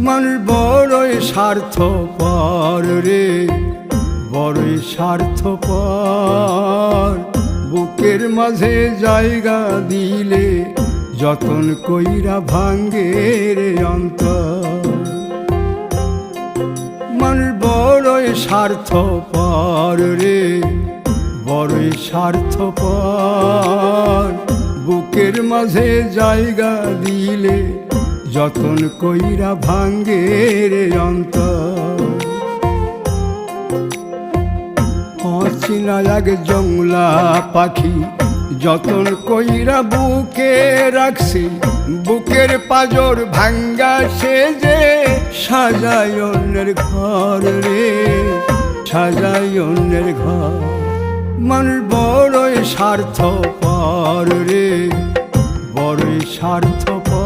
মানুষ বড়ই স্বার্থপর রে, বড়ই স্বার্থপর। বুকের মাঝে জায়গা দিলে যতন কইরা ভাঙ্গে রে অন্তর। মানুষ বড়ই স্বার্থপর রে, বড়ই স্বার্থপর। বুকের মাঝে জায়গা দিলে যতন কইরা ভাঙ্গে রে অন্তর। অচিনা এক জংলা পাখি যতন কইরা বুকে রাখছি, বুকের পাজর ভাঙ্গা সে যে সাজায় অন্যের ঘর রে, সাজায় অন্যের ঘর। মানুষ বড়ই স্বার্থপর রে, বড়ই স্বার্থপর।